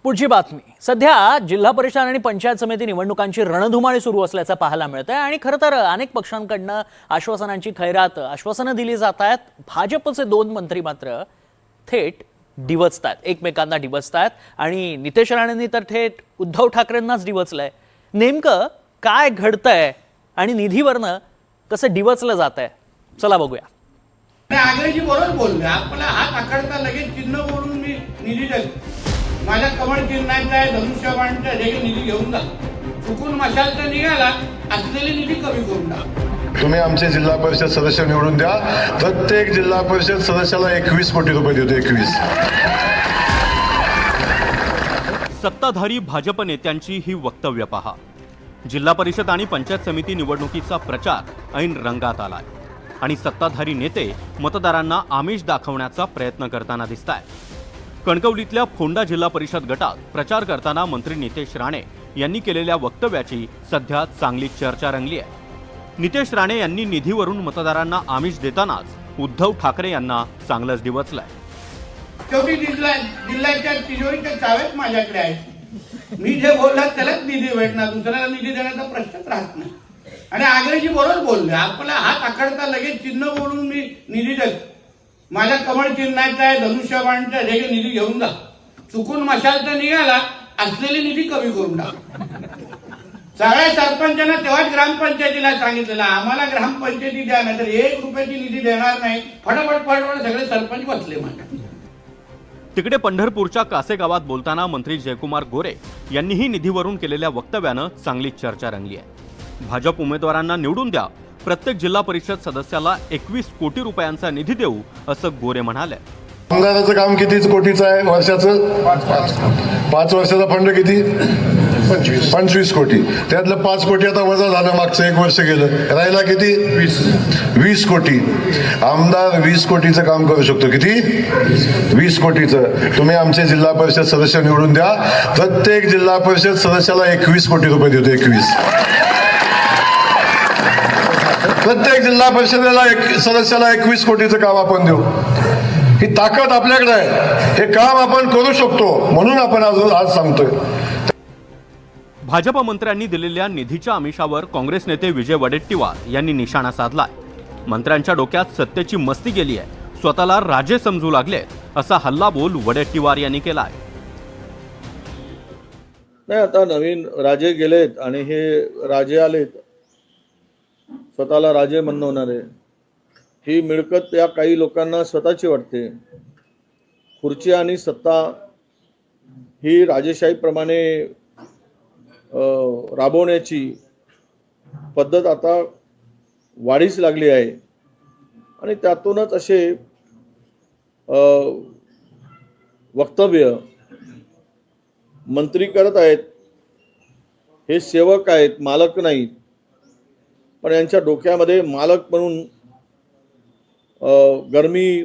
पुढची बातमी. सध्या जिल्हा परिषद आणि पंचायत समिती निवडणुकांची रणधुमाळी सुरू असल्याचं पाहायला मिळतंय आणि खरं तर अनेक पक्षांकडनं आश्वासनांची खैरात आश्वासनं दिली जात आहेत. भाजपचे 2 मंत्री मात्र थेट डिवचतात, एकमेकांना डिवचतात आणि नितेश राणेंनी तर थेट उद्धव ठाकरेंनाच डिवचलंय. नेमकं काय घडतंय आणि निधीवरनं कसं डिवचलं जातंय, चला बघूया. आग्रेजी बरोबर बोलले. आपला हात आखडता लगेच चिन्ह बोलून मी निधी देतो. माझ्या कमळ चिन्हाचा आहे, धनुष्यबाणचा देखील निधी घेऊन जा. चुकून मशालचा निघाला असलेली निधी कमी करून टाक. तुम्ही आमचे जिल्हा परिषद सदस्य निवडून द्या. प्रत्येक जिल्हा परिषद सदस्याला 21 कोटी रुपये देतो. 21. सत्ताधारी भाजप नेत्यांची ही वक्तव्य पहा. जिल्हा परिषद आणि पंचायत समिती निवडणुकीचा प्रचार ऐन रंगात आलाय आणि सत्ताधारी नेते मतदारांना आमिष दाखवण्याचा प्रयत्न करताना दिसतायत. कणकवलीतल्या फोंडा जिल्हा परिषद गटात प्रचार करताना मंत्री नितेश राणे यांनी केलेल्या वक्तव्याची सध्या चांगली चर्चा रंगली आहे. नितेश राणे यांनी निधीवरून मतदारांना आमिष देतानाच उद्धव ठाकरे यांना चांगलंच डिवचलंय. शेवटी जिल्ह्याच्या तिजोरीच्या चाव्याच माझ्याकडे आहेत. मी जे बोलला त्यालाच निधी भेटणार, दुसऱ्याला निधी देण्याचा प्रश्नच राहत नाही. आणि आग्रेजी बरोबर बोलले. आपला हात आखडता लगेच चिन्ह बोलून मी निधी देतो. माझ्या कमळ चिन्हाचा आहे, धनुष्यबाणचा देखील निधी घेऊन जा. चुकून मशालचा निघाला असलेली निधी कमी करून टाक. सगळ्या सरपंचांना तेव्हाच ग्रामपंचायतीला सांगितलेलं आम्हाला ग्रामपंचायती द्या, नाही तर 1 रुपयाची निधी देणार नाही. फटाफट सगळे सरपंच बसले माझ्या. तिकडे पंढरपूरच्या कासे गावात बोलताना मंत्री जयकुमार गोरे यांनीही निधीवरून केलेल्या वक्तव्यानं चांगली चर्चा रंगली आहे. भाजप उमेदवारांना निवडून द्या, प्रत्येक जिल्हा परिषद सदस्याला 21 कोटी रुपयांचा निधी देऊ, असं गोरे म्हणाले. आमदाराचं काम किती कोटीचं आहे वर्षाचं? 5 वर्षाचा फंड किती? 25 कोटी. त्यातलं 5 कोटी आता वजा झालं, मागचं 1 वर्ष गेलं. राहिला किती? 20 कोटी. आमदार 20 कोटीचं काम करू शकतो. किती? 20 कोटीचं. तुम्ही आमचे जिल्हा परिषद सदस्य निवडून द्या. प्रत्येक जिल्हा परिषद सदस्याला 21 कोटी रुपये देतो. 21. प्रत्येक जिल्हा परिषदेला सदस्याला 21 कोटीचं काम आपण देऊ. ही ताकद आपल्याकडे आहे. हे काम आपण करू शकतो, म्हणून आपण आज सांगतोय. भाजप मंत्र्यांनी दिलेल्या निधीच्या आमिषावर काँग्रेस नेते विजय वडेट्टीवार यांनी निशाणा साधलाय. मंत्र्यांच्या डोक्यात सत्तेची मस्ती गेली आहे, स्वतःला राजे समजू लागले, असा हल्लाबोल वडेट्टीवार यांनी केलाय. नाही, आता नवीन राजे गेलेत आणि हे राजे आलेत, स्वतःला राजे म्हणवणारे. ही मिळकत या काही लोकांना स्वतःची वाटते. खुर्ची आणि सत्ता ही राजेशाहीप्रमाणे राबवण्याची पद्धत आता वाढीस लागली आहे आणि त्यातूनच असे वक्तव्य मंत्री करत आहेत. हे सेवक आहेत, मालक नाहीत. पण यांच्या डोक्यामध्ये मालक म्हणून गरमी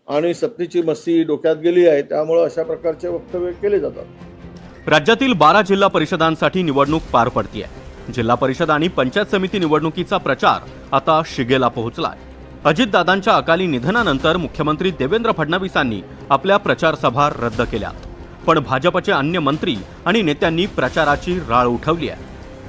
आणि सत्तेची मस्ती डोक्यात गेली आहे. त्यामुळे अशा प्रकारचे वक्तव्य केले जातात. राज्यातील 12 जिल्हा परिषदांसाठी निवडणूक पार पडतीये. जिल्हा परिषद आणि पंचायत समिती निवडणुकीचा प्रचार आता शिगेला पोहोचलाय. अजितदादांच्या अकाली निधनानंतर मुख्यमंत्री देवेंद्र फडणवीसांनी आपल्या प्रचार सभा रद्द केल्या. पण भाजपचे अन्य मंत्री आणि नेत्यांनी प्रचाराची राळ उठवली आहे.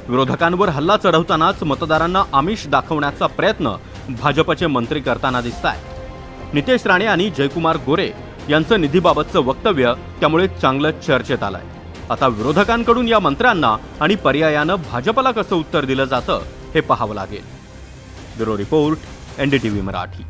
विरोधकांवर हल्ला चढवतानाच मतदारांना आमिष दाखवण्याचा प्रयत्न भाजपचे मंत्री करताना दिसतायत. नितेश राणे आणि जयकुमार गोरे यांचं निधीबाबतचं वक्तव्य त्यामुळे चांगलं चर्चेत आलंय. आता विरोधकांकडून या मंत्र्यांना आणि पर्यायानं भाजपला कसं उत्तर दिलं जातं हे पाहावं लागेल. Bureau report, NDTV Marathi.